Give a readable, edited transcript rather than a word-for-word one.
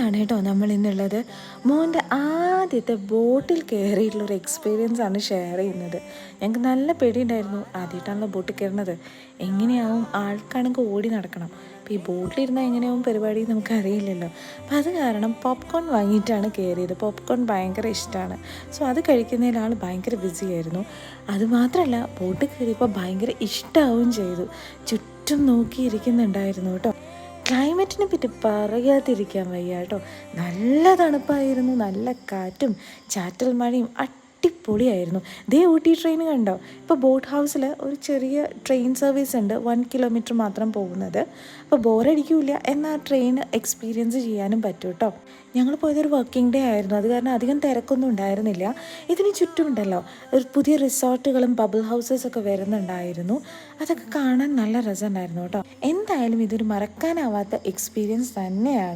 ബോട്ടിലാണ് കേട്ടോ നമ്മൾ ഇന്നുള്ളത്. മോൻ്റെ ആദ്യത്തെ ബോട്ടിൽ കയറിയിട്ടുള്ളൊരു എക്സ്പീരിയൻസ് ആണ് ഷെയർ ചെയ്യുന്നത്. ഞങ്ങൾക്ക് നല്ല പേടിയുണ്ടായിരുന്നു, ആദ്യമായിട്ടാണല്ലോ ബോട്ടിൽ കയറുന്നത്. എങ്ങനെയാവും, ആൾക്കാണെങ്കിൽ ഓടി നടക്കണം. അപ്പോൾ ഈ ബോട്ടിലിരുന്നാൽ എങ്ങനെയാവും പരിപാടി നമുക്കറിയില്ലല്ലോ. അപ്പോൾ അത് കാരണം പോപ്കോൺ വാങ്ങിയിട്ടാണ് കയറിയത്. പോപ്കോൺ ഭയങ്കര ഇഷ്ടമാണ്. സോ അത് കഴിക്കുന്നതിൽ ആൾ ഭയങ്കര ബിസി ആയിരുന്നു. അതുമാത്രമല്ല, ബോട്ടിൽ കയറിയപ്പോൾ ഭയങ്കര ഇഷ്ടമാവുകയും ചെയ്തു. ചുറ്റും നോക്കിയിരിക്കുന്നുണ്ടായിരുന്നു കേട്ടോ. ക്ലൈമറ്റിനെ പറ്റി പറയാതിരിക്കാൻ വയ്യ കേട്ടോ. നല്ല തണുപ്പായിരുന്നു, നല്ല കാറ്റും ചാറ്റൽ മഴയും അടിപൊളിയായിരുന്നു. ദേ ഊട്ടി ട്രെയിൻ കണ്ടോ? ഇപ്പോൾ ബോട്ട് ഹൗസിൽ ഒരു ചെറിയ ട്രെയിൻ സർവീസ് ഉണ്ട്, 1 കിലോമീറ്റർ മാത്രം പോകുന്നത്. അപ്പോൾ ബോറടിക്കില്ല, എന്നാൽ ട്രെയിൻ എക്സ്പീരിയൻസ് ചെയ്യാനും പറ്റും കേട്ടോ. ഞങ്ങൾ പോയതൊരു വർക്കിംഗ് ഡേ ആയിരുന്നു, അത് കാരണം അധികം തിരക്കൊന്നും ഉണ്ടായിരുന്നില്ല. ഇതിന് ചുറ്റുമുണ്ടല്ലോ ഒരു പുതിയ റിസോർട്ടുകളും ബബിൾ ഹൗസസൊക്കെ വരുന്നുണ്ടായിരുന്നു. അതൊക്കെ കാണാൻ നല്ല രസമുണ്ടായിരുന്നു കേട്ടോ. എന്തായാലും ഇതൊരു മറക്കാനാവാത്ത എക്സ്പീരിയൻസ് തന്നെയാണ്.